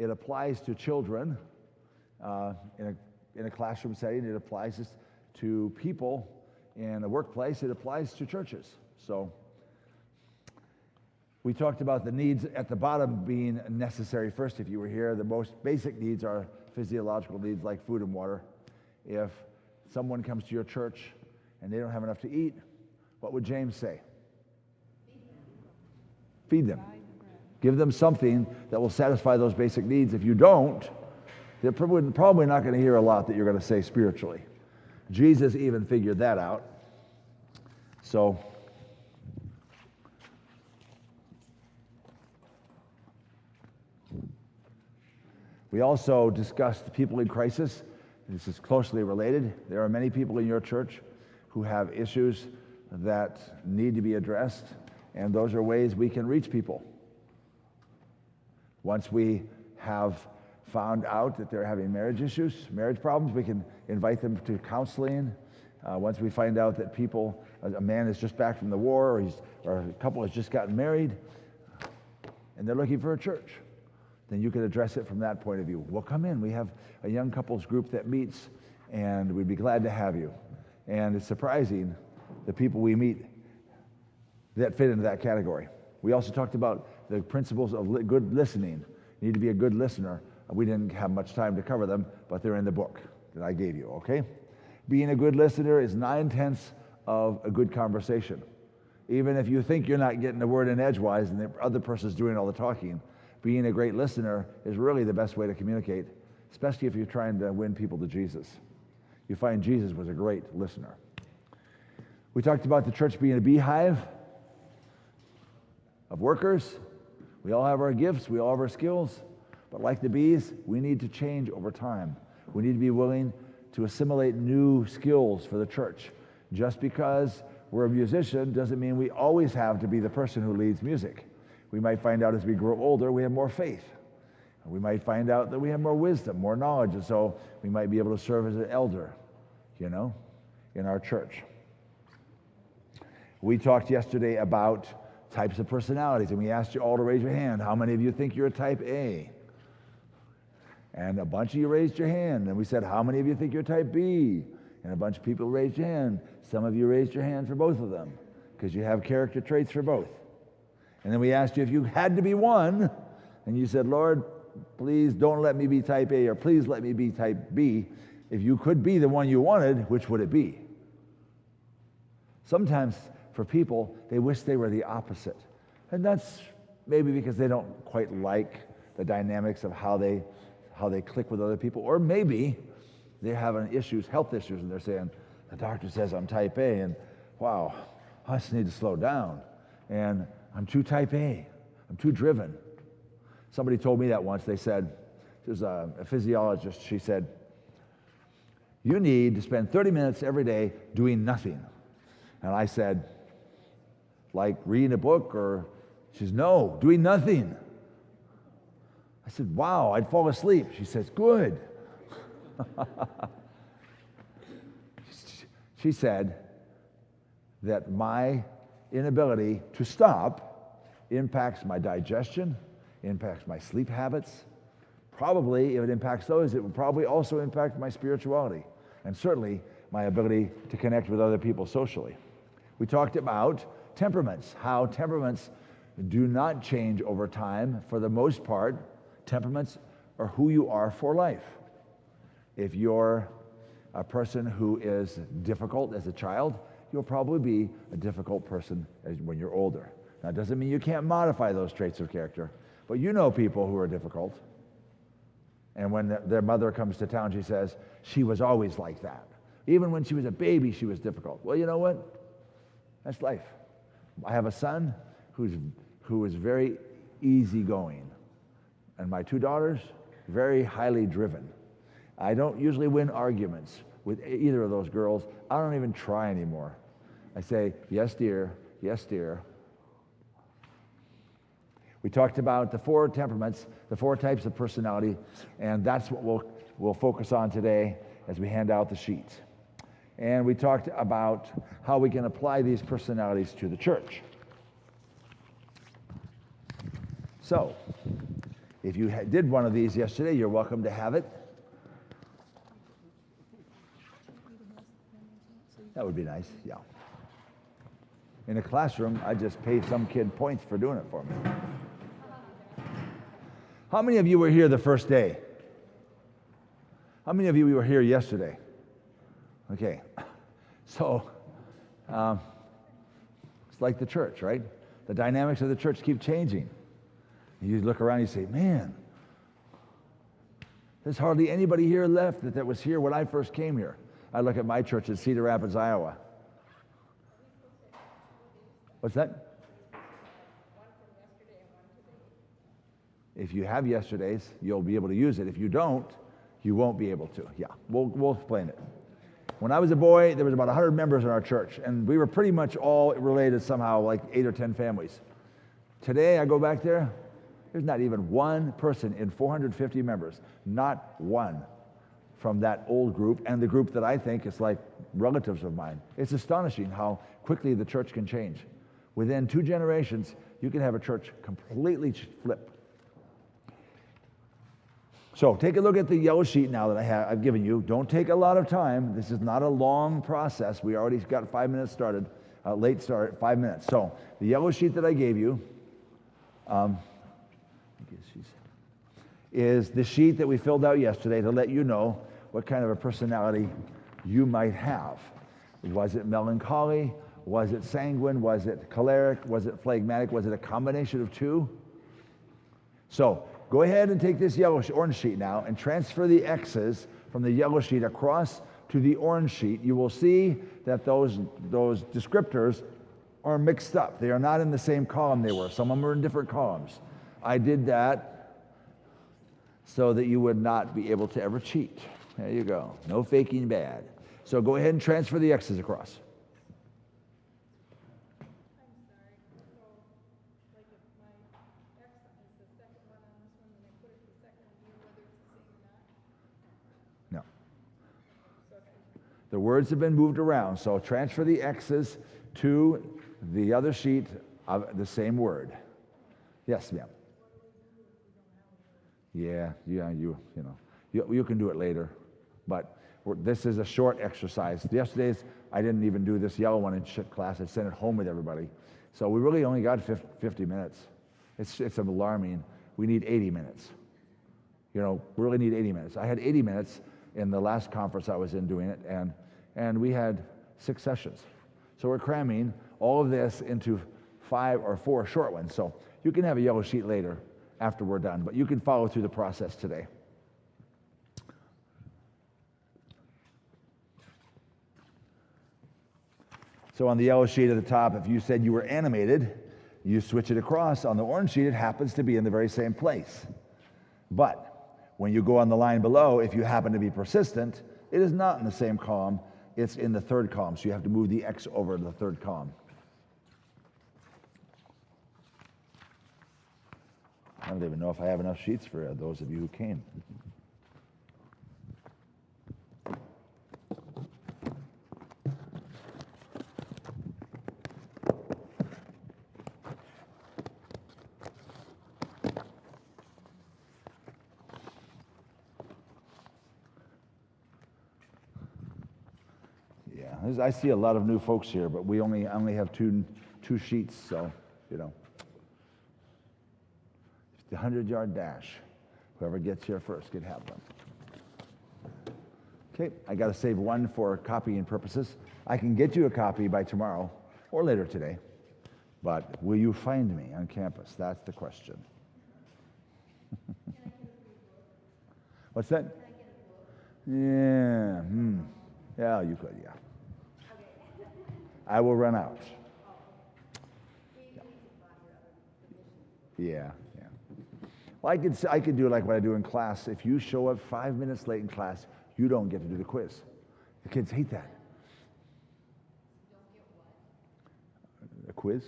It applies to children in a classroom setting. It applies to people in a workplace. It applies to churches. So we talked about the needs at the bottom being necessary first. If you were here, the most basic needs are physiological needs like food and water. If someone comes to your church and they don't have enough to eat, what would James say? Feed them. Give them something that will satisfy those basic needs. If you don't, they're probably not going to hear a lot that you're going to say spiritually. Jesus even figured that out. So we also discussed people in crisis. This is closely related. There are many people in your church who have issues that need to be addressed, and those are ways we can reach people. Once we have found out that they're having marriage issues, marriage problems, we can invite them to counseling. Once we find out that a man is just back from the war, or a couple has just gotten married, and they're looking for a church, then you can address it from that point of view. Well, come in. We have a young couples group that meets, and we'd be glad to have you. And it's surprising the people we meet that fit into that category. We also talked about the principles of good listening. You need to be a good listener. We didn't have much time to cover them, but they're in the book that I gave you, okay? Being a good listener is 9/10 of a good conversation. Even if you think you're not getting the word in edgewise and the other person's doing all the talking, being a great listener is really the best way to communicate, especially if you're trying to win people to Jesus. You find Jesus was a great listener. We talked about the church being a beehive of workers. We all have our gifts, we all have our skills, but like the bees, we need to change over time. We need to be willing to assimilate new skills for the church. Just because we're a musician doesn't mean we always have to be the person who leads music. We might find out as we grow older, we have more faith. We might find out that we have more wisdom, more knowledge, and so we might be able to serve as an elder, in our church. We talked yesterday about types of personalities, and we asked you all to raise your hand. How many of you think you're a type A? And a bunch of you raised your hand. And we said, how many of you think you're type B? And a bunch of people raised your hand. Some of you raised your hand for both of them, because you have character traits for both. And then we asked you if you had to be one, and you said, Lord, please don't let me be type A, or please let me be type B. If you could be the one you wanted, which would it be? Sometimes for people, they wish they were the opposite. And that's maybe because they don't quite like the dynamics of how they click with other people. Or maybe they're having health issues, and they're saying, the doctor says I'm type A, and wow, I just need to slow down. And I'm too type A. I'm too driven. Somebody told me that once. They said, there's a physiologist, she said, you need to spend 30 minutes every day doing nothing. And I said, like reading a book? Or she says, no, doing nothing. I said, wow, I'd fall asleep. She says, good. She said that my inability to stop impacts my digestion, impacts my sleep habits. Probably, if it impacts those, it would probably also impact my spirituality, and certainly my ability to connect with other people socially. We talked about temperaments, how temperaments do not change over time. For the most part, temperaments are who you are for life. If you're a person who is difficult as a child, you'll probably be a difficult person when you're older. Now, it doesn't mean you can't modify those traits of character, but you know people who are difficult. And when their mother comes to town, she says, she was always like that. Even when she was a baby, she was difficult. Well, you know what? That's life. I have a son who is very easygoing, and my two daughters, very highly driven. I don't usually win arguments with either of those girls. I don't even try anymore. I say, yes, dear, yes, dear. We talked about the 4 temperaments, the 4 types of personality, and that's what we'll focus on today as we hand out the sheets. And we talked about how we can apply these personalities to the church. So, If you did one of these yesterday, you're welcome to have it. That would be nice, yeah. In a classroom, I just paid some kid points for doing it for me. How many of you were here the first day? How many of you were here yesterday? Okay, so it's like the church, right? The dynamics of the church keep changing. You look around and you say, man, there's hardly anybody here left that was here when I first came here. I look at my church in Cedar Rapids, Iowa. What's that? If you have yesterday's, you'll be able to use it. If you don't, you won't be able to. Yeah, we'll explain it. When I was a boy, there was about 100 members in our church, and we were pretty much all related somehow, like 8 or 10 families. Today, I go back there, there's not even one person in 450 members, not one from that old group, and the group that I think is like relatives of mine. It's astonishing how quickly the church can change. Within 2 generations, you can have a church completely flip. So take a look at the yellow sheet now that I've given you. Don't take a lot of time. This is not a long process. We already got 5 minutes started, late start, 5 minutes. So the yellow sheet that I gave you is the sheet that we filled out yesterday to let you know what kind of a personality you might have. Was it melancholy? Was it sanguine? Was it choleric? Was it phlegmatic? Was it a combination of 2? So go ahead and take this orange sheet now and transfer the X's from the yellow sheet across to the orange sheet. You will see that those descriptors are mixed up. They are not in the same column they were. Some of them are in different columns. I did that so that you would not be able to ever cheat. There you go. No faking bad. So go ahead and transfer the X's across. The words have been moved around, so transfer the X's to the other sheet of the same word. Yes, ma'am. Yeah, you can do it later, but this is a short exercise. Yesterday's, I didn't even do this yellow one in class. I sent it home with everybody. So we really only got 50 minutes. It's alarming. We need 80 minutes. We really need 80 minutes. I had 80 minutes in the last conference I was in doing it, and we had 6 sessions. So we're cramming all of this into 5 or 4 short ones. So you can have a yellow sheet later after we're done, but you can follow through the process today. So on the yellow sheet at the top, if you said you were animated, you switch it across. On the orange sheet, it happens to be in the very same place. But when you go on the line below, if you happen to be persistent, it is not in the same column, it's in the 3rd column, so you have to move the X over to the 3rd column. I don't even know if I have enough sheets for those of you who came. I see a lot of new folks here, but we only have two sheets, so, The 100-yard dash. Whoever gets here first can have them. Okay, I got to save one for copying purposes. I can get you a copy by tomorrow or later today, but will you find me on campus? That's the question. What's that? Yeah, yeah, you could, yeah. I will run out. Yeah. Well, I could do like what I do in class. If you show up 5 minutes late in class, you don't get to do the quiz. The kids hate that. The quiz?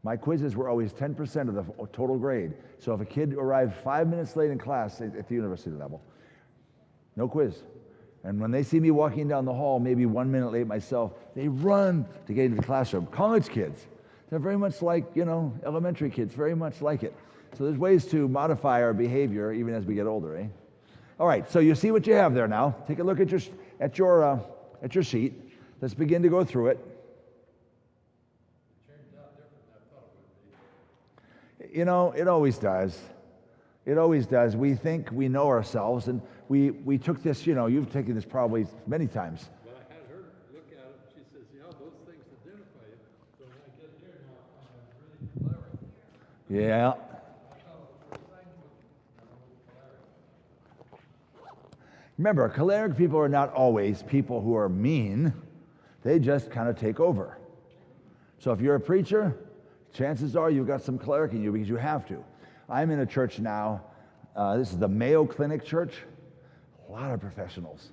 My quizzes were always 10% of the total grade. So if a kid arrived 5 minutes late in class at the university level, no quiz. And when they see me walking down the hall, maybe 1 minute late myself, they run to get into the classroom. College kids, they're very much like, elementary kids, very much like it. So there's ways to modify our behavior even as we get older, eh? All right, so you see what you have there now. Take a look at your sheet. Let's begin to go through it. You know, it always does. It always does. We think we know ourselves, and we took this, you know, you've taken this probably many times. But I had her look at it, she says, yeah, those things identify you. So when I get here now, I'm really choleric. Yeah. Remember, choleric people are not always people who are mean. They just kind of take over. So if you're a preacher, chances are you've got some choleric in you because you have to. I'm in a church now. This is the Mayo Clinic Church. A lot of professionals,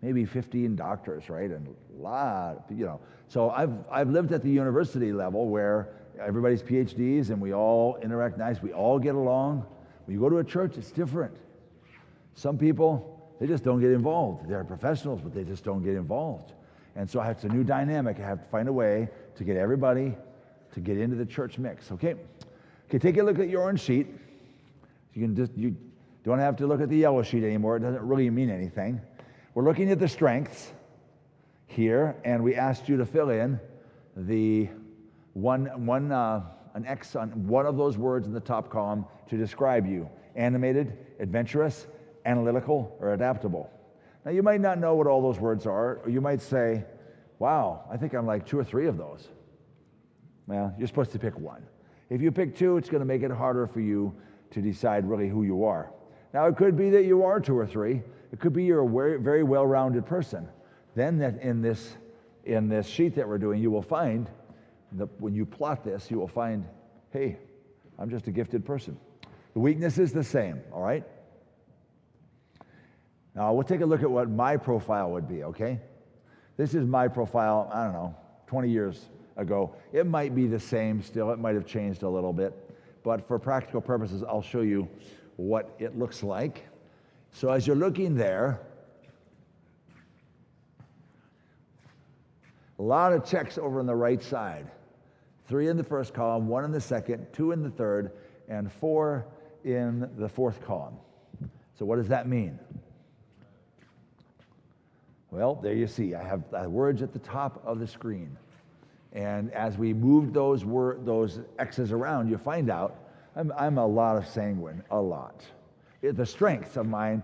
maybe 15 doctors, right? And a lot, you know. So I've lived at the university level where everybody's PhDs and we all interact nice. We all get along. When you go to a church, it's different. Some people, they just don't get involved. They're professionals, but they just don't get involved. And so it's a new dynamic. I have to find a way to get everybody to get into the church mix, okay? Okay, take a look at your orange sheet. You don't have to look at the yellow sheet anymore. It doesn't really mean anything. We're looking at the strengths here, and we asked you to fill in the an X on one of those words in the top column to describe you. Animated, adventurous, analytical, or adaptable. Now, you might not know what all those words are, or you might say, wow, I think I'm like 2 or 3 of those. Well, you're supposed to pick one. If you pick 2, it's going to make it harder for you to decide really who you are. Now, it could be that you are 2 or 3. It could be you're a very, very well-rounded person. Then that in this sheet that we're doing, you will find that when you plot this, you will find, hey, I'm just a gifted person. The weakness is the same, all right? Now, we'll take a look at what my profile would be, okay? This is my profile, I don't know, 20 years ago. It might be the same still. It might have changed a little bit. But for practical purposes, I'll show you what it looks like. So as you're looking there, a lot of checks over on the right side. 3 in the first column, 1 in the second, 2 in the third, and 4 in the fourth column. So what does that mean? Well, there you see. I have words at the top of the screen. And as we move those X's around, you find out I'm a lot of sanguine, a lot. The strengths of my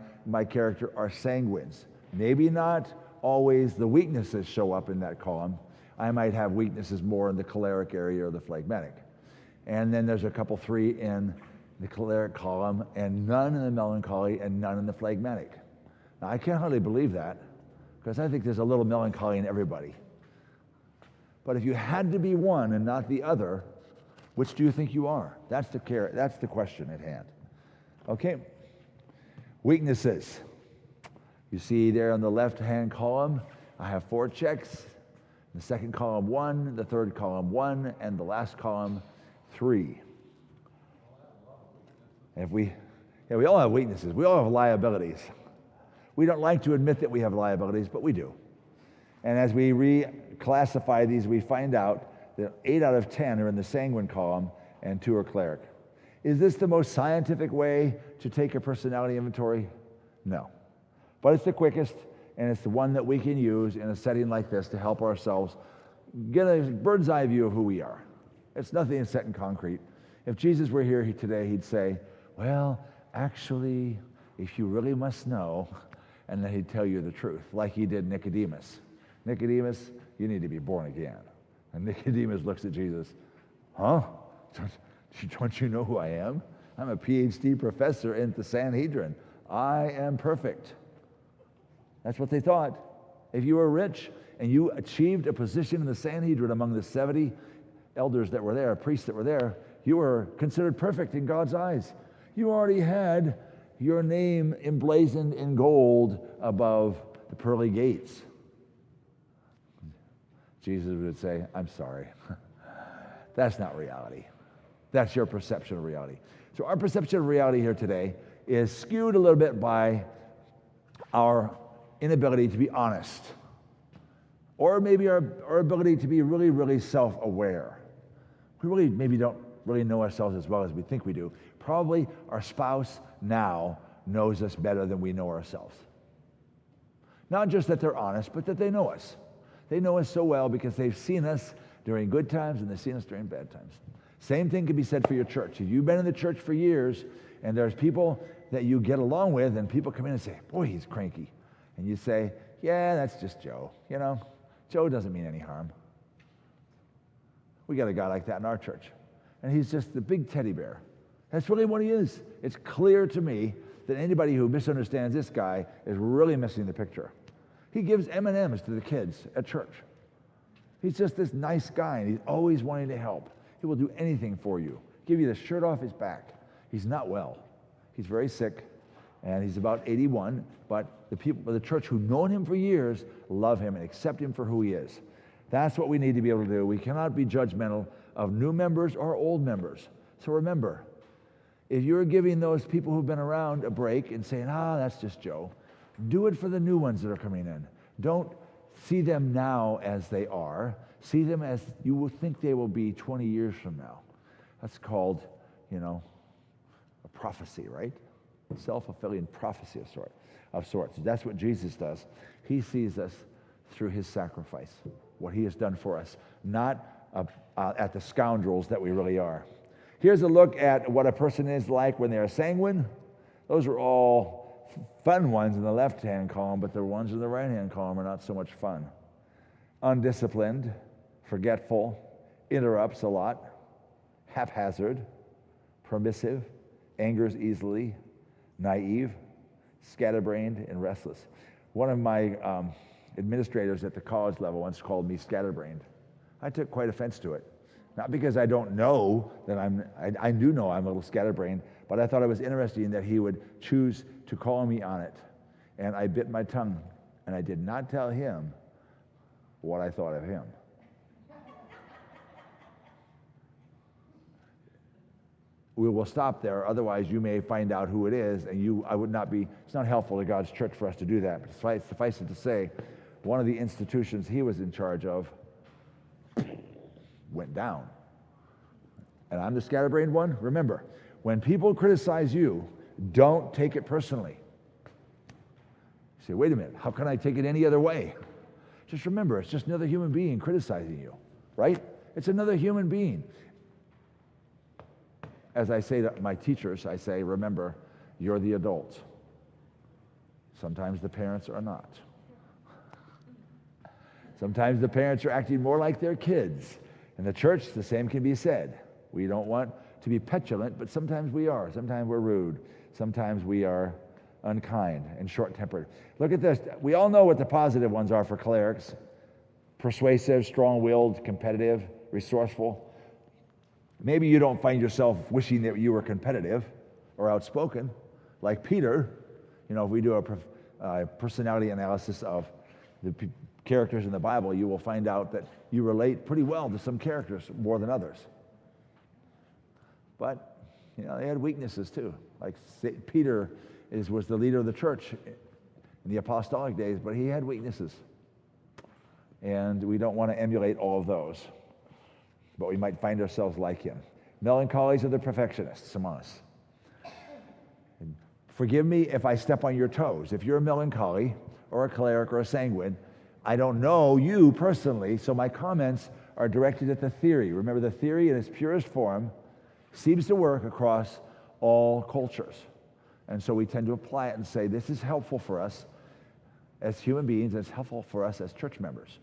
character are sanguines. Maybe not always the weaknesses show up in that column. I might have weaknesses more in the choleric area or the phlegmatic. And then there's a couple 3 in the choleric column and none in the melancholy and none in the phlegmatic. Now, I can't hardly believe that because I think there's a little melancholy in everybody. But if you had to be one and not the other, which do you think you are? That's the question at hand. Okay. Weaknesses. You see there on the left-hand column, I have 4 checks. The second column, 1. The third column, 1. And the last column, 3. We all have weaknesses. We all have liabilities. We don't like to admit that we have liabilities, but we do. And as we reclassify these, we find out that 8 out of 10 are in the sanguine column and 2 are choleric. Is this the most scientific way to take a personality inventory? No. But it's the quickest, and it's the one that we can use in a setting like this to help ourselves get a bird's eye view of who we are. It's nothing set in concrete. If Jesus were here today, he'd say, well, actually, if you really must know, and then he'd tell you the truth, like he did Nicodemus. Nicodemus, you need to be born again. And Nicodemus looks at Jesus, huh? Don't you know who I am? I'm a PhD professor in the Sanhedrin. I am perfect. That's what they thought. If you were rich and you achieved a position in the Sanhedrin among the 70 elders that were there, priests that were there, you were considered perfect in God's eyes. You already had your name emblazoned in gold above the pearly gates. Jesus would say, I'm sorry. That's not reality. That's your perception of reality. So our perception of reality here today is skewed a little bit by our inability to be honest, or maybe our ability to be really, really self-aware. We really maybe don't really know ourselves as well as we think we do. Probably our spouse now knows us better than we know ourselves. Not just that they're honest, but that they know us. They know us so well because they've seen us during good times and they've seen us during bad times. Same thing can be said for your church. If you've been in the church for years and there's people that you get along with and people come in and say, boy, he's cranky. And you say, yeah, that's just Joe. You know, Joe doesn't mean any harm. We got a guy like that in our church. And he's just the big teddy bear. That's really what he is. It's clear to me that anybody who misunderstands this guy is really missing the picture. He gives M&Ms to the kids at church. He's just this nice guy, and he's always wanting to help. He will do anything for you. Give you the shirt off his back. He's not well. He's very sick, and he's about 81, but the people of the church who've known him for years love him and accept him for who he is. That's what we need to be able to do. We cannot be judgmental of new members or old members. So remember, if you're giving those people who've been around a break and saying, that's just Joe, do it for the new ones that are coming in. Don't see them now as they are. See them as you will think they will be 20 years from now. That's called, a prophecy, right? Self-fulfilling prophecy of sorts. That's what Jesus does. He sees us through his sacrifice, what he has done for us, not at the scoundrels that we really are. Here's a look at what a person is like when they're sanguine. Those are all fun ones in the left-hand column, but the ones in the right-hand column are not so much fun. Undisciplined, forgetful, interrupts a lot, haphazard, permissive, angers easily, naive, scatterbrained, and restless. One of my administrators at the college level once called me scatterbrained. I took quite offense to it. Not because I don't know that I do know I'm a little scatterbrained, but I thought it was interesting that he would choose to call me on it. And I bit my tongue, and I did not tell him what I thought of him. We will stop there, otherwise you may find out who it is, and it's not helpful to God's church for us to do that. But suffice it to say, one of the institutions he was in charge of went down. And I'm the scatterbrained one. Remember, when people criticize you, don't take it personally. You say, wait a minute, how can I take it any other way? Just remember, it's just another human being criticizing you, right? It's another human being. As I say to my teachers, I say, remember, you're the adults. Sometimes the parents are not. Sometimes the parents are acting more like their kids. In the church, the same can be said. We don't want to be petulant, but sometimes we are. Sometimes we're rude. Sometimes we are unkind and short-tempered. Look at this. We all know what the positive ones are for clerics. Persuasive, strong-willed, competitive, resourceful. Maybe you don't find yourself wishing that you were competitive or outspoken, like Peter. If we do a personality analysis of the characters in the Bible, you will find out that you relate pretty well to some characters more than others. But, they had weaknesses too. Like Peter was the leader of the church in the apostolic days, but he had weaknesses. And we don't want to emulate all of those. But we might find ourselves like him. Melancholies are the perfectionists among us. And forgive me if I step on your toes. If you're a melancholy or a cleric or a sanguine, I don't know you personally, so my comments are directed at the theory. Remember, the theory in its purest form seems to work across all cultures. And so we tend to apply it and say, this is helpful for us as human beings, and it's helpful for us as church members.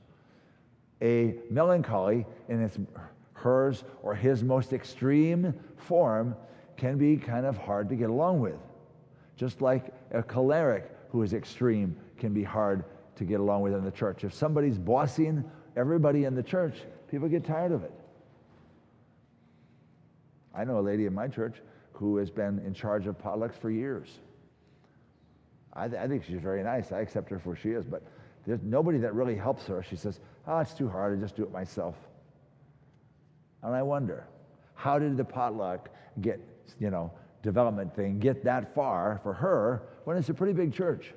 A melancholy in hers or his most extreme form can be kind of hard to get along with. Just like a choleric who is extreme can be hard to get along with in the church. If somebody's bossing everybody in the church, people get tired of it. I know a lady in my church who has been in charge of potlucks for years. I think she's very nice. I accept her for who she is, but there's nobody that really helps her. She says, it's too hard. I just do it myself. And I wonder, how did the potluck development thing get that far for her when it's a pretty big church?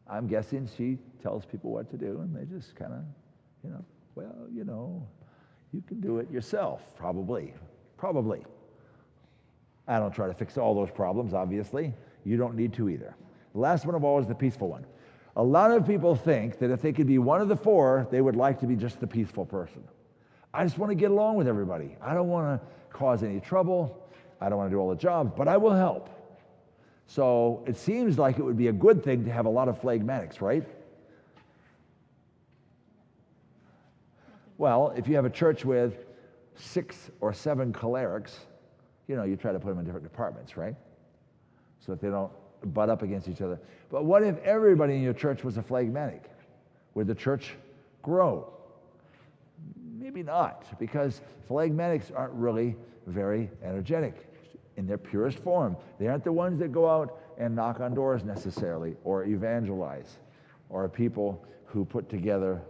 I'm guessing she tells people what to do, and they just kind of, you can do it yourself, probably. Probably. I don't try to fix all those problems, obviously. You don't need to either. The last one of all is the peaceful one. A lot of people think that if they could be one of the four, they would like to be just the peaceful person. I just want to get along with everybody. I don't want to cause any trouble. I don't want to do all the jobs, but I will help. So it seems like it would be a good thing to have a lot of phlegmatics, right? Well, if you have a church with 6 or 7 cholerics, you try to put them in different departments, right? So that they don't butt up against each other. But what if everybody in your church was a phlegmatic? Would the church grow? Maybe not, because phlegmatics aren't really very energetic in their purest form. They aren't the ones that go out and knock on doors necessarily, or evangelize, or are people who put together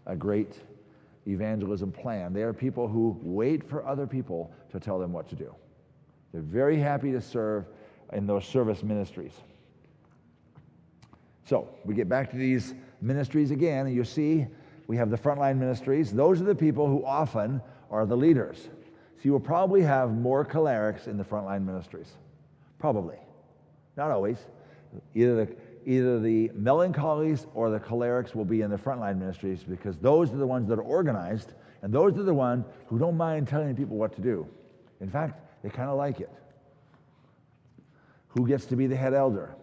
a great evangelism plan. They are people who wait for other people to tell them what to do. They're very happy to serve in those service ministries. So we get back to these ministries again, and you see we have the frontline ministries. Those are the people who often are the leaders. So you will probably have more cholerics in the frontline ministries. Probably. Not always. Either the melancholies or the cholerics will be in the frontline ministries, because those are the ones that are organized, and those are the ones who don't mind telling people what to do. In fact, they kind of like it. Who gets to be the head elder?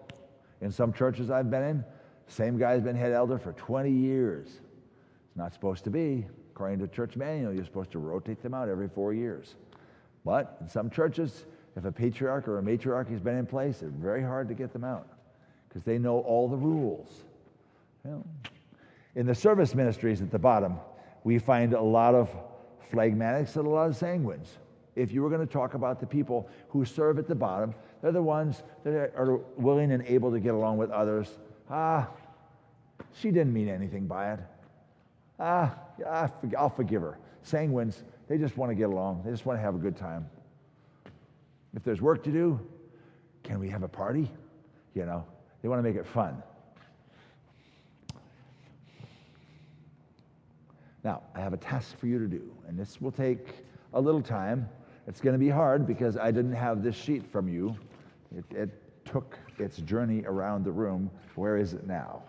In some churches I've been in, same guy's been head elder for 20 years. It's not supposed to be. According to church manual, you're supposed to rotate them out every 4 years. But in some churches, if a patriarch or a matriarch has been in place, it's very hard to get them out because they know all the rules. In the service ministries at the bottom, we find a lot of phlegmatics and a lot of sanguines. If you were going to talk about the people who serve at the bottom, they're the ones that are willing and able to get along with others. She didn't mean anything by it. I'll forgive her. Sanguines, they just want to get along. They just want to have a good time. If there's work to do, can we have a party? They want to make it fun. Now, I have a task for you to do, and this will take a little time. It's going to be hard because I didn't have this sheet from you. It took its journey around the room. Where is it now?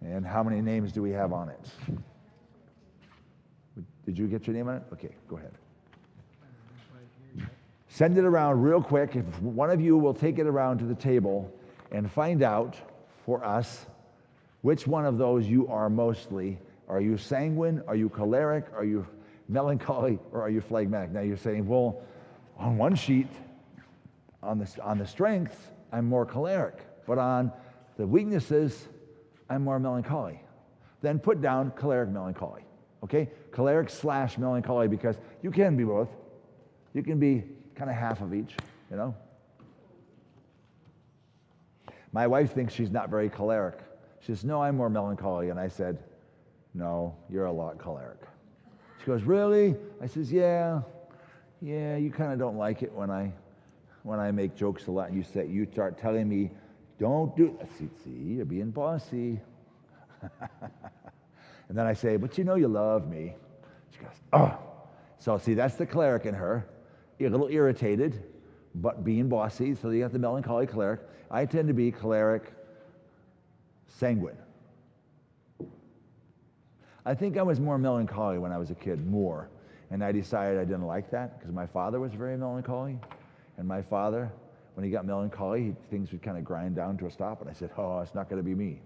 And how many names do we have on it? Did you get your name on it? Okay, go ahead. Send it around real quick. If one of you will take it around to the table and find out for us which one of those you are mostly. Are you sanguine? Are you choleric? Are you melancholy? Or are you phlegmatic? Now you're saying, well, on one sheet, on the strengths, I'm more choleric. But on the weaknesses, I'm more melancholy. Then put down choleric melancholy. Okay? Choleric / melancholy, because you can be both. You can be kind of half of each, My wife thinks she's not very choleric. She says, no, I'm more melancholy. And I said, no, you're a lot choleric. She goes, really? I says, yeah, you kind of don't like it when I make jokes a lot. And you start telling me, don't do it. See, you're being bossy. And then I say, but you love me. She goes, oh. So see, that's the choleric in her. You're a little irritated, but being bossy. So you got the melancholy choleric. I tend to be choleric sanguine. I think I was more melancholy when I was a kid, more. And I decided I didn't like that because my father was very melancholy. And my father, when he got melancholy, things would kind of grind down to a stop. And I said, oh, it's not going to be me.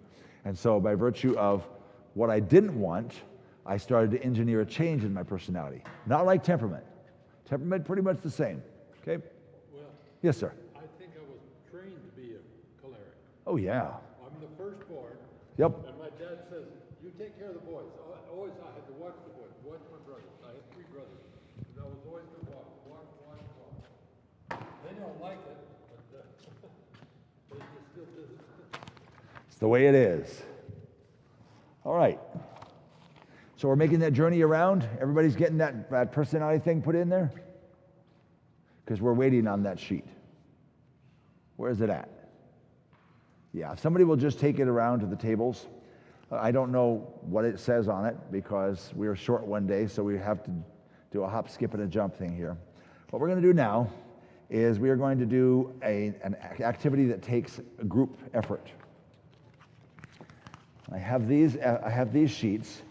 And so by virtue of what I didn't want, I started to engineer a change in my personality. Not like temperament. Temperament pretty much the same. Okay? Well, yes, sir. I think I was trained to be a choleric. Oh, yeah. I'm the firstborn. Yep. And my dad says, you take care of the boys. Always I had to watch the boys, watch my brothers. I had 3 brothers. And I was always to watch. They don't like it, but they just still do it. It's the way it is. All right. So we're making that journey around. Everybody's getting that personality thing put in there? Because we're waiting on that sheet. Where is it at? Yeah, if somebody will just take it around to the tables. I don't know what it says on it because we were short one day, so we have to do a hop, skip, and a jump thing here. What we're going to do now is we are going to do an activity that takes a group effort. I have these sheets,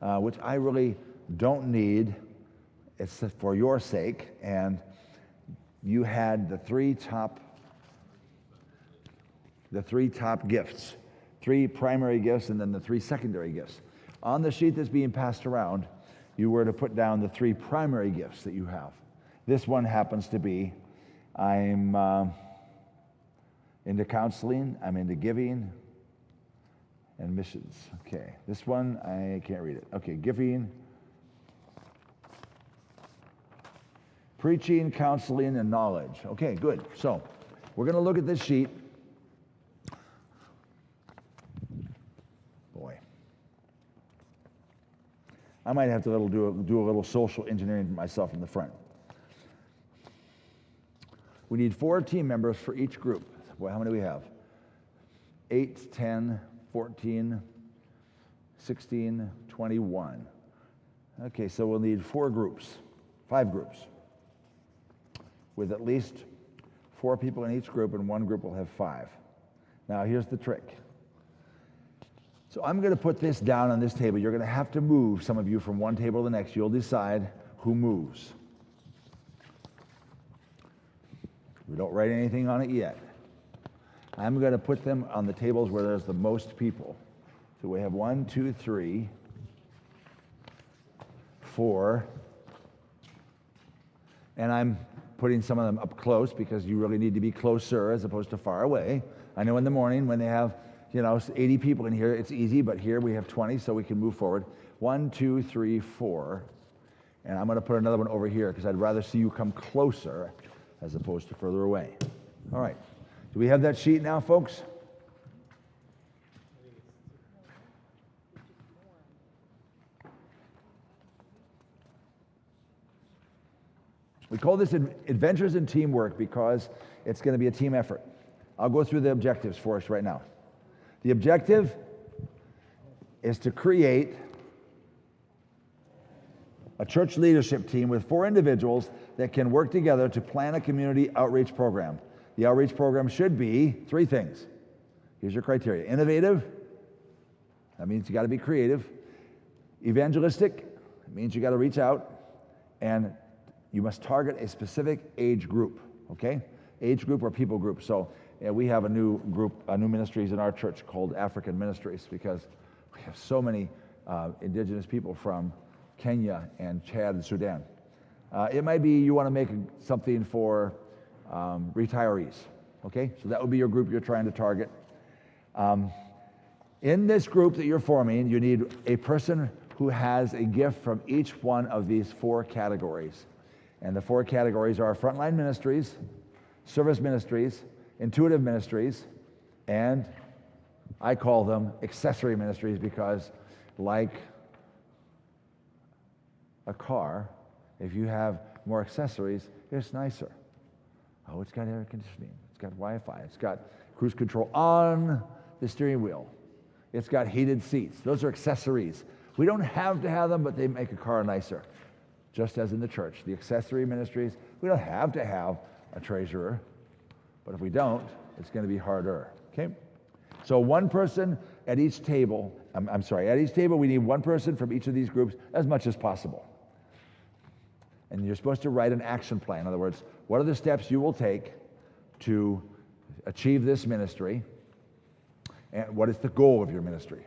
which I really don't need. It's for your sake, and you had the three top gifts, 3 primary gifts, and then the 3 secondary gifts. On the sheet that's being passed around, you were to put down the 3 primary gifts that you have. This one happens to be, I'm into counseling, I'm into giving, and missions. Okay, this one, I can't read it. Okay, giving, preaching, counseling, and knowledge. Okay, good. So we're going to look at this sheet. Boy, I might have to do a little social engineering myself in the front. We need 4 team members for each group. Boy, how many do we have? 8, 10, 14, 16, 21. Okay, so we'll need 5 groups, with at least 4 people in each group, and one group will have 5. Now, here's the trick. So I'm going to put this down on this table. You're going to have to move, some of you, from one table to the next. You'll decide who moves. We don't write anything on it yet. I'm going to put them on the tables where there's the most people. So we have 1, 2, 3, 4, and I'm putting some of them up close because you really need to be closer as opposed to far away. I know in the morning when they have, 80 people in here, it's easy, but here we have 20, so we can move forward. 1, 2, 3, 4, and I'm going to put another one over here because I'd rather see you come closer as opposed to further away. All right. Do we have that sheet now, folks? We call this Adventures in Teamwork because it's going to be a team effort. I'll go through the objectives for us right now. The objective is to create a church leadership team with 4 individuals that can work together to plan a community outreach program. The outreach program should be 3 things. Here's your criteria. Innovative, that means you got to be creative. Evangelistic, it means you got to reach out. And you must target a specific age group, okay? Age group or people group. So we have a new ministries in our church called African Ministries because we have so many indigenous people from Kenya and Chad and Sudan. It might be you want to make something for retirees, okay? So that would be your group you're trying to target. In this group that you're forming, you need a person who has a gift from each one of these 4 categories. And the 4 categories are frontline ministries, service ministries, intuitive ministries, and I call them accessory ministries because, like a car, if you have more accessories, it's nicer. Oh, it's got air conditioning, it's got Wi-Fi, it's got cruise control on the steering wheel, it's got heated seats. Those are accessories. We don't have to have them, but they make a car nicer. Just as in the church, the accessory ministries, we don't have to have a treasurer, but if we don't, it's going to be harder, okay? So 1 person at each table, at each table we need 1 person from each of these groups as much as possible. And you're supposed to write an action plan. In other words, what are the steps you will take to achieve this ministry? And what is the goal of your ministry?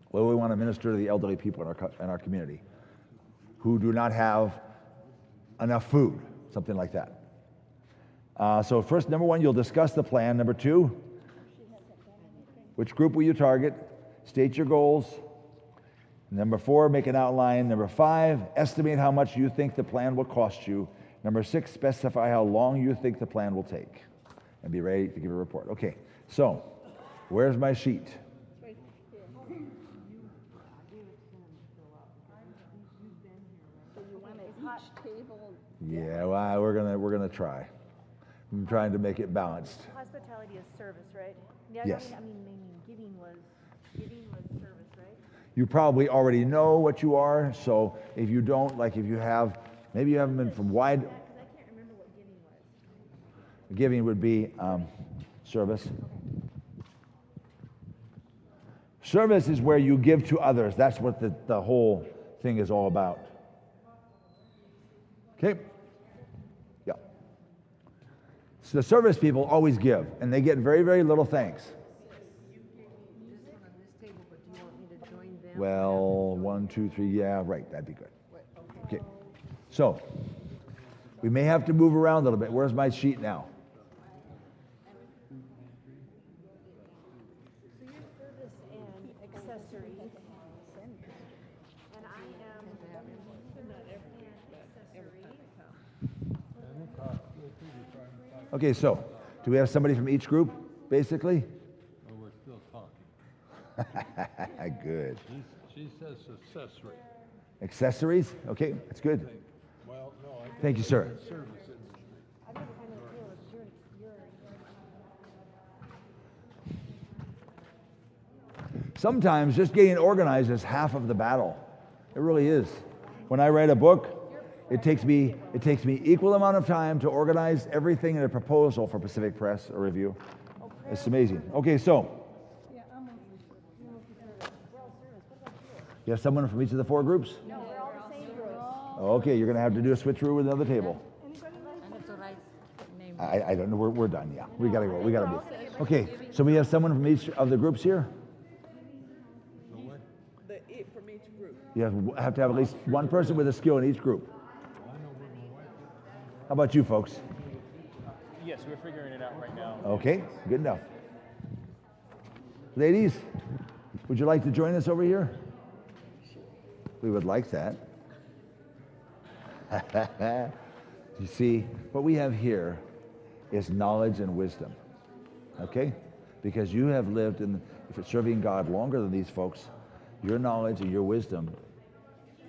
What do we want to minister to the elderly people in our community who do not have enough food? Something like that. So first, number 1, you'll discuss the plan. Number 2, which group will you target? State your goals. Number 4, make an outline. Number 5, estimate how much you think the plan will cost you. Number 6, specify how long you think the plan will take. And be ready to give a report. Okay, so where's my sheet? Yeah, well, we're gonna try. I'm trying to make it balanced. Hospitality is service, right? Yeah, Yes. I mean, giving was service, right? You probably already know what you are, so if you don't, like if you have, maybe you haven't been from wide. Because I can't remember what giving was. Giving would be service. Service is where you give to others. That's what the whole thing is all about. Okay? Yeah. So the service people always give, and they get very, very little thanks. Well, 1, 2, 3, yeah, right, that'd be good. Okay. So, we may have to move around a little bit. Where's my sheet now? So you're service and accessory. And I am accessory. Okay, so, do we have somebody from each group, basically? Oh, we're still talking. Good. She says accessory. Accessories? Okay, that's good. Well, no, I Thank you, sir. service industry. I didn't kind of feel it's your. Sometimes just getting organized is half of the battle. It really is. When I write a book, it takes me equal amount of time to organize everything in a proposal for Pacific Press or review. It's amazing. Okay, so you have someone from each of the 4 groups? No, we're all the same group. Okay, you're going to have to do a switcheroo with another table. I don't know. We're done. Yeah, we gotta go. We gotta move. Okay, so we have someone from each of the groups here. From each group. You have to have at least one person with a skill in each group. How about you folks? Yes, we're figuring it out right now. Okay, good enough. Ladies, would you like to join us over here? We would like that. You see, what we have here is knowledge and wisdom. Okay? Because you have lived if it's serving God longer than these folks, your knowledge and your wisdom,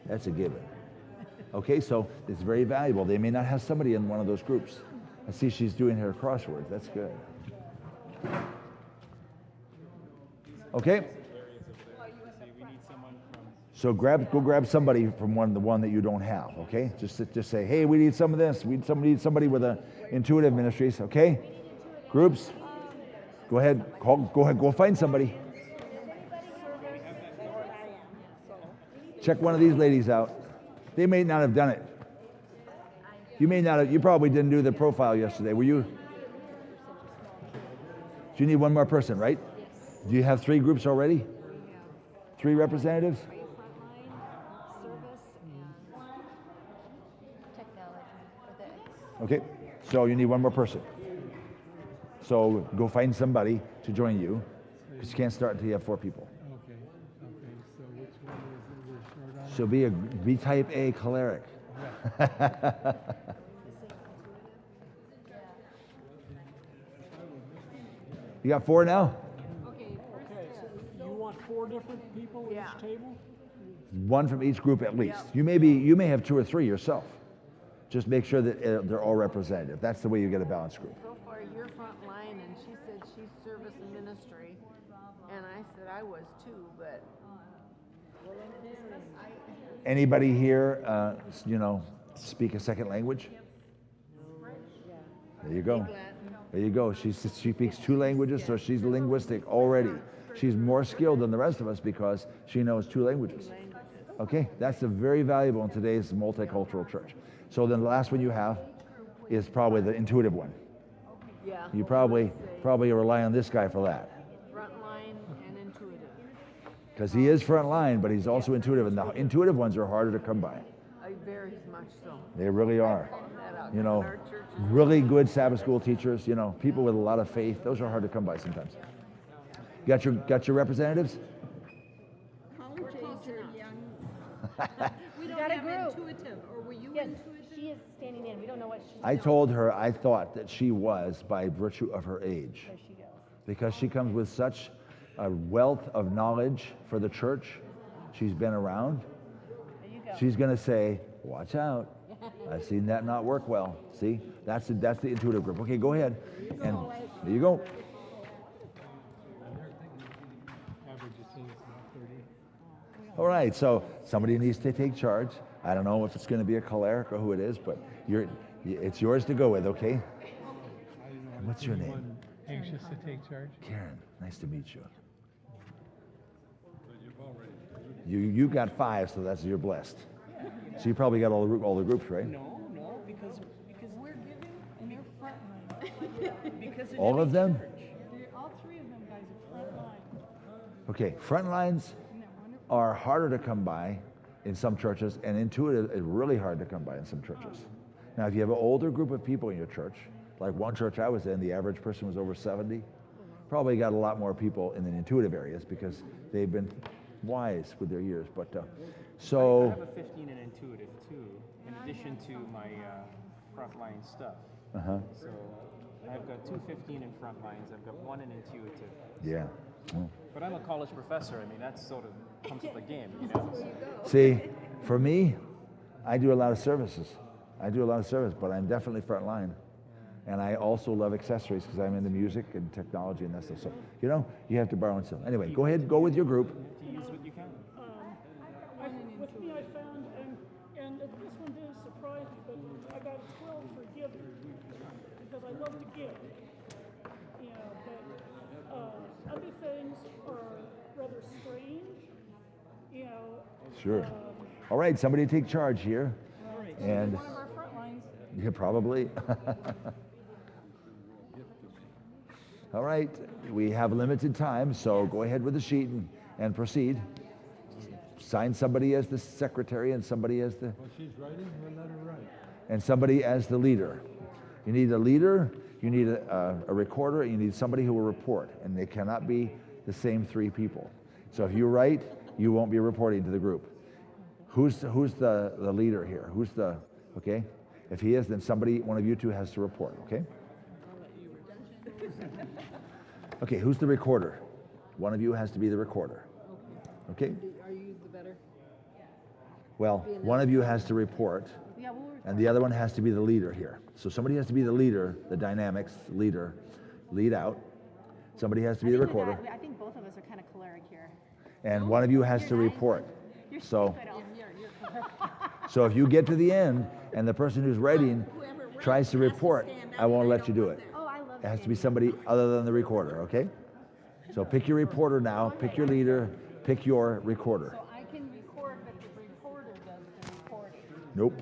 that's a given. Okay, so it's very valuable. They may not have somebody in one of those groups. I see she's doing her crosswords. That's good. Okay? So go grab somebody from the one that you don't have, okay? Just say, hey, we need some of this. We need somebody with a intuitive ministries, okay? Groups, go ahead, go find somebody. Check one of these ladies out. They may not have done it. You probably didn't do the profile yesterday, were you? Do you need one more person, right? Do you have 3 groups already? 3 representatives? Okay, so you need one more person. So go find somebody to join you, because you can't start until you have 4 people. Okay, so which one is it we're short on? So be type A choleric. You got 4 now? Okay, so you want 4 different people at each table? One from each group at least. You may have 2 or 3 yourself. Just make sure that they're all representative. That's the way you get a balanced group. So far, you're front line, and she said she's service and ministry, and I said I was too, but. Anybody here, speak a second language? There you go. There you go. She speaks 2 languages, so she's linguistic already. She's more skilled than the rest of us because she knows 2 languages. Okay, that's very valuable in today's multicultural church. So then the last one you have is probably the intuitive one. Yeah. You probably rely on this guy for that. Front line and intuitive. Because he is front line, but he's also intuitive, and the intuitive ones are harder to come by. Very much so. They really are. That out. You know, Our church is really good Sabbath school teachers, people with a lot of faith, those are hard to come by sometimes. Got your representatives? College age or young? We don't got a have group. intuitive, or were you Yes, intuitive? she is standing in. We don't know what she's I doing. told her I thought that she was by virtue of her age, There she goes. because she comes with such a wealth of knowledge for the church. She's been around. There you go. She's going to say, watch out. I've seen that not work well. See, that's the intuitive group. Okay, go ahead. And there you go. Average it seems about 30. All right, so somebody needs to take charge. I don't know if it's going to be a choleric or who it is, but it's yours to go with, okay? What's your name? Anxious to take charge? Karen, nice to meet you. You got 5, so you're blessed. So you probably got all the groups, right? No, because we're giving and they're frontline. Because in All every of them? church, all 3 of them guys are frontline. Okay, front lines Isn't that wonderful? are harder to come by in some churches, and intuitive is really hard to come by in some churches. Now, if you have an older group of people in your church, like one church I was in, the average person was over 70, probably got a lot more people in the intuitive areas because they've been wise with their years. But I so, have a 15 in intuitive too, in addition to my frontline stuff. uh-huh, So I've got 2 15 in front lines. I've got 1 in intuitive. yeah. Well, But I'm a college professor. I mean, that sort of comes with the game, you know? see, for me, I do a lot of services. But I'm definitely front line. And I also love accessories because I'm into music and technology and that stuff. So, you have to borrow and sell. Anyway, go ahead, go with your group. To use what you can. With me, I found, and this one did surprise me, but I got a 12 for giving because I love to give. But other things are rather strange. Sure. All right, somebody take charge here. And One of our front lines. yeah, probably. All right, we have limited time, so go ahead with the sheet and proceed. Sign somebody as the secretary and somebody as the Well, she's writing, we'll let her write. and somebody as the leader. You need a leader, you need a recorder, and you need somebody who will report, and they cannot be the same 3 people. So if you write, you won't be reporting to the group. Who's the leader here? Okay? If he is, then one of you 2 has to report, okay? Okay, who's the recorder? One of you has to be the recorder. Okay? Are you the better? Well, one of you has to report, Yeah, we'll and the other one has to be the leader here. So somebody has to be the leader, the dynamics leader, lead out. Somebody has to be the recorder, I think both of us are kind of choleric here. and one of you has to report. You're So, stupid, Al. so if you get to the end and the person who's writing tries to report, I won't let you do it. Oh, I love It has to be somebody other than the recorder, okay? So pick your reporter now, pick your leader, pick your recorder. So I can record, but the recorder does the recording. Nope.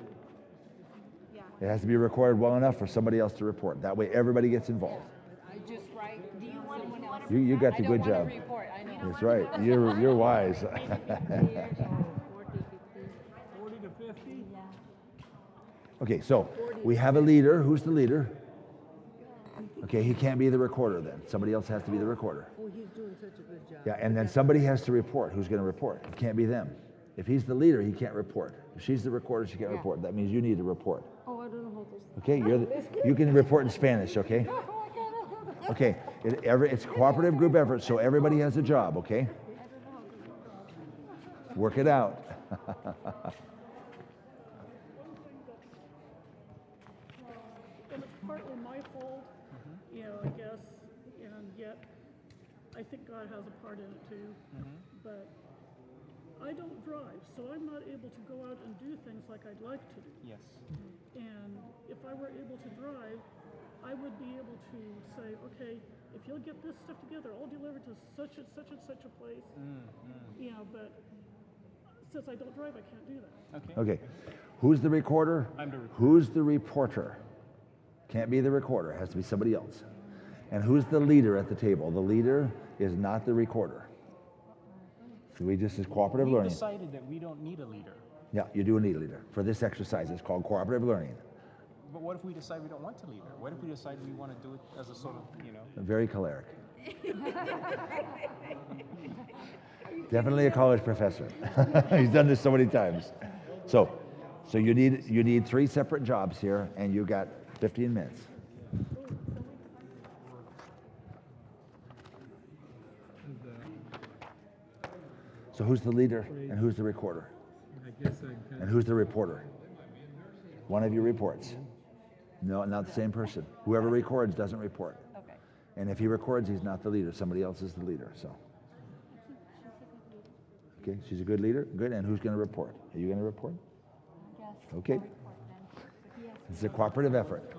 Yeah. It has to be recorded well enough for somebody else to report. That way everybody gets involved. I just write. Do you want someone else? You got the good I job. don't want to report. I know. That's right. You're wise. 40 to 50? Okay, so we have a leader. Who's the leader? Okay, he can't be the recorder then. Somebody else has to be the recorder. Oh, he's doing such a good job. Yeah, and then somebody has to report. Who's going to report? It can't be them. If he's the leader, he can't report. If she's the recorder, she can't report. That means you need to report. Oh, I don't know how this. Okay, you can report in Spanish, okay? Okay, it's cooperative group effort, so everybody has a job, okay? Work it out. And it's partly my fault, I guess, and yet I think God has a part in it too. But I don't drive, so I'm not able to go out and do things like I'd like to do. Yes. And if I were able to drive, I would be able to say, okay, if you'll get this stuff together, I'll deliver to such and such and such a place. But since I don't drive, I can't do that. Okay. Okay, who's the recorder? I'm the recorder. Who's the reporter? Can't be the recorder, it has to be somebody else. And who's the leader at the table? The leader is not the recorder. So we just is cooperative We've learning. decided that we don't need a leader. Yeah, you do need a leader. For this exercise, it's called cooperative learning. But what if we decide we don't want a leader? What if we decide we want to do it as a sort of, Very choleric. Definitely a college professor. He's done this so many times. So you need 3 separate jobs here, and you got 15 minutes. So who's the leader and who's the recorder? I guess I can. And who's the reporter? One of you reports. No, not the same person. Whoever records doesn't report. Okay. And if he records, he's not the leader. Somebody else is the leader. So Okay, she's a good leader. Good. And who's going to report? Are you going to report? Yes. Okay. I'll report then. But he has to It's a cooperative effort.